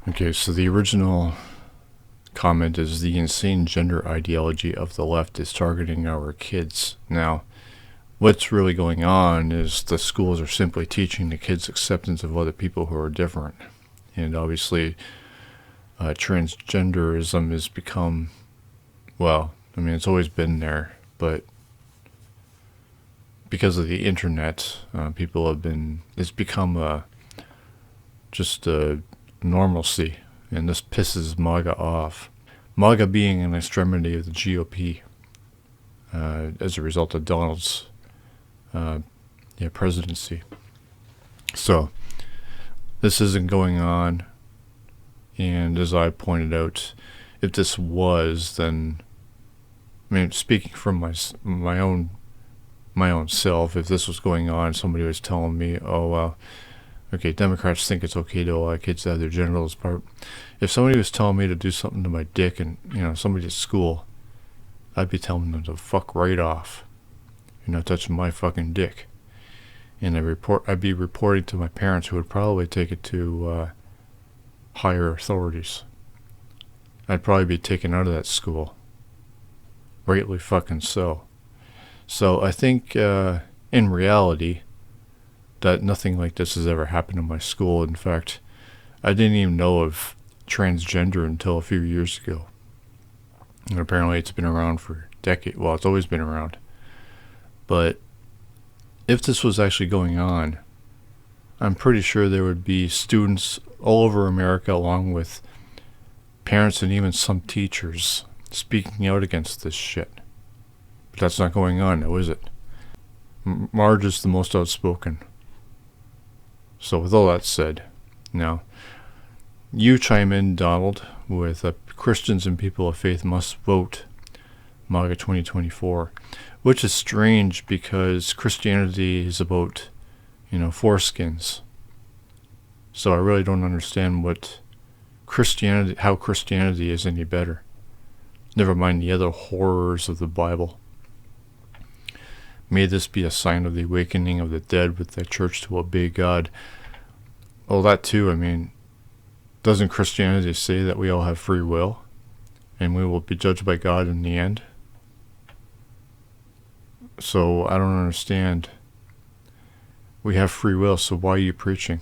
Okay, so the original comment is the insane gender ideology of the left is targeting our kids. Now, what's really going on is the schools are simply teaching the kids acceptance of other people who are different. And obviously, transgenderism has become, well, I mean, it's always been there, but because of the internet, it's become just a normalcy, and this pisses MAGA off. MAGA being an extremity of the GOP as a result of Donald's presidency. So, this isn't going on, and as I pointed out, if this was, then, I mean, speaking from my own self, if this was going on, somebody was telling me, oh, well, okay, Democrats think it's okay to allow kids to have their genitals part. If somebody was telling me to do something to my dick and, somebody at school, I'd be telling them to fuck right off. You're not touching my fucking dick. And I'd be reporting to my parents, who would probably take it to higher authorities. I'd probably be taken out of that school. Rightly fucking so. So I think in reality that nothing like this has ever happened in my school. In fact, I didn't even know of transgender until a few years ago. And apparently it's been around for decades. Well, it's always been around. But if this was actually going on, I'm pretty sure there would be students all over America, along with parents and even some teachers, speaking out against this shit. But that's not going on now, is it? Marge is the most outspoken. So with all that said, now, you chime in, Donald, with Christians and people of faith must vote MAGA 2024, which is strange because Christianity is about, foreskins. So I really don't understand how Christianity is any better. Never mind the other horrors of the Bible. May this be a sign of the awakening of the dead with the church to obey God. Well, that too, I mean, doesn't Christianity say that we all have free will and we will be judged by God in the end? So I don't understand. We have free will, so why are you preaching?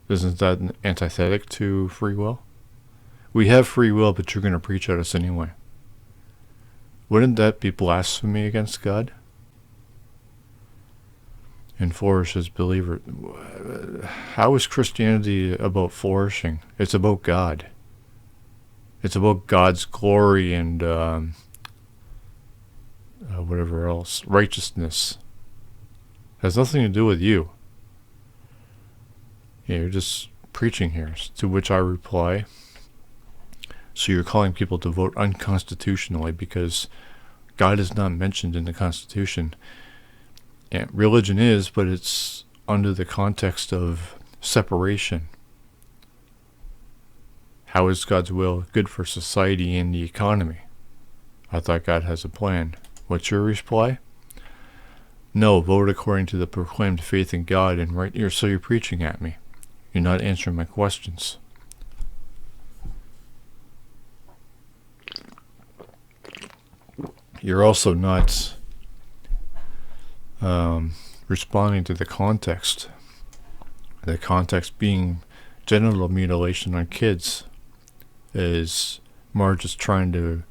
Isn't that antithetic to free will? We have free will, but you're going to preach at us anyway. Wouldn't that be blasphemy against God? And flourish as believer. How is Christianity about flourishing? It's about God. It's about God's glory and whatever else. Righteousness. It has nothing to do with you. You're just preaching here. To which I reply, so you're calling people to vote unconstitutionally because God is not mentioned in the Constitution. Yeah, religion is, but it's under the context of separation. How is God's will good for society and the economy? I thought God has a plan. What's your reply? No, vote according to the proclaimed faith in God, and right here, so you're preaching at me. You're not answering my questions. You're also not responding to the context. The context being genital mutilation on kids, is Marge is trying to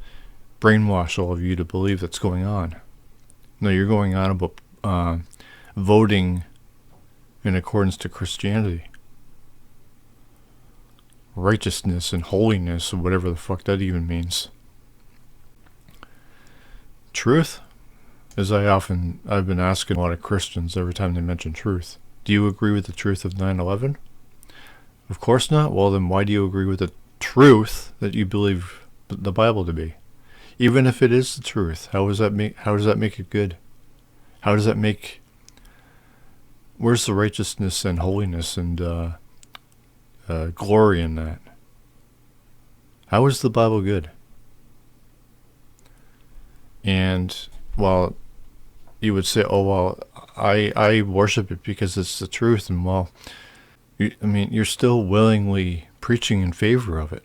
brainwash all of you to believe that's going on. No, you're going on about voting in accordance to Christianity. Righteousness and holiness, or whatever the fuck that even means. Truth? As I've been asking a lot of Christians every time they mention truth. Do you agree with the truth of 9/11? Of course not. Well, then why do you agree with the truth that you believe the Bible to be? Even if it is the truth, how does that make it good? How does that make... Where's the righteousness and holiness and glory in that? How is the Bible good? And, well, you would say, oh, well, I worship it because it's the truth. And, well, you're still willingly preaching in favor of it.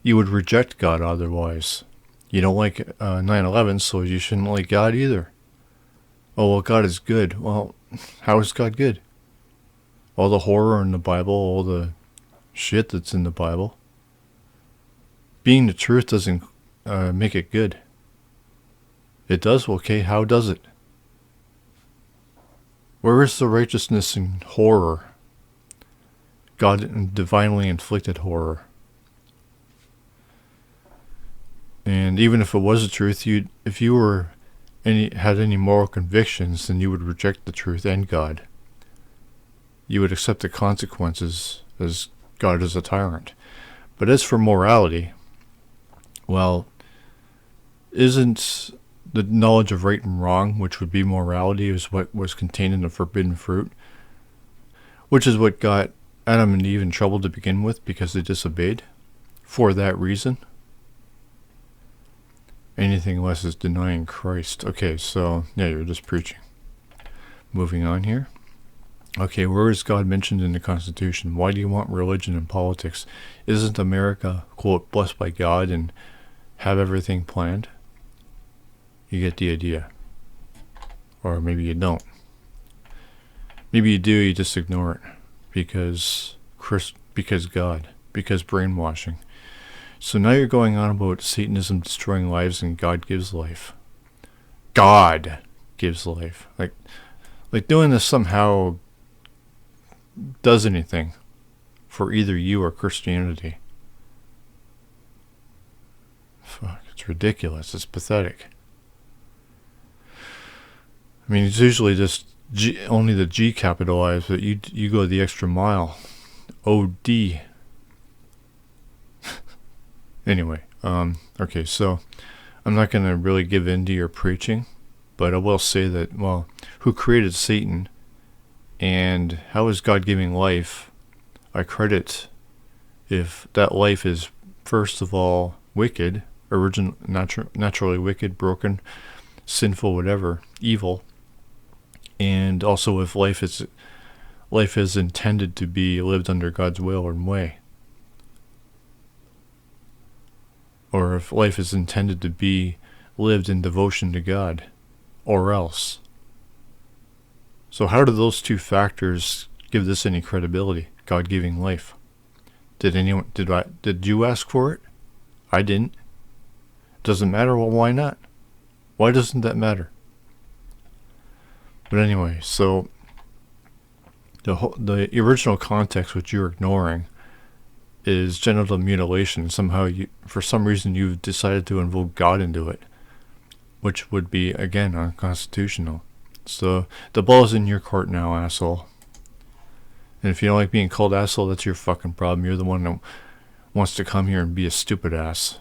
You would reject God otherwise. You don't like 9/11, so you shouldn't like God either. Oh, well, God is good. Well, how is God good? All the horror in the Bible, all the shit that's in the Bible. Being the truth doesn't make it good. It does? Okay, how does it? Where is the righteousness in horror? God divinely inflicted horror. And even if it was the truth, if you had any moral convictions, then you would reject the truth and God. You would accept the consequences as God is a tyrant. But as for morality, well, isn't the knowledge of right and wrong, which would be morality, is what was contained in the forbidden fruit, which is what got Adam and Eve in trouble to begin with because they disobeyed? For that reason? Anything less is denying Christ. Okay, so, yeah, you're just preaching. Moving on here. Okay, where is God mentioned in the Constitution? Why do you want religion and politics? Isn't America, quote, blessed by God and have everything planned? You get the idea. Or maybe you don't. Maybe you do, you just ignore it. Because God. Because brainwashing. So now you're going on about Satanism destroying lives and God gives life. God gives life. Like doing this somehow does anything for either you or Christianity. Fuck, it's ridiculous. It's pathetic. I mean, it's usually just only the G capitalized, but you go the extra mile. OD. Anyway, okay, so I'm not going to really give in to your preaching, but I will say that, well, who created Satan and how is God giving life? I credit if that life is, first of all, wicked, naturally wicked, broken, sinful, whatever, evil, and also if life is intended to be lived under God's will and way. Or if life is intended to be lived in devotion to God, or else. So how do those two factors give this any credibility? God giving life. Did you ask for it? I didn't. Doesn't matter. Well, why not? Why doesn't that matter? But anyway, so the original context which you're ignoring is genital mutilation. Somehow, for some reason, you've decided to invoke God into it, which would be, again, unconstitutional. So, the ball is in your court now, asshole. And if you don't like being called asshole, that's your fucking problem. You're the one that wants to come here and be a stupid ass.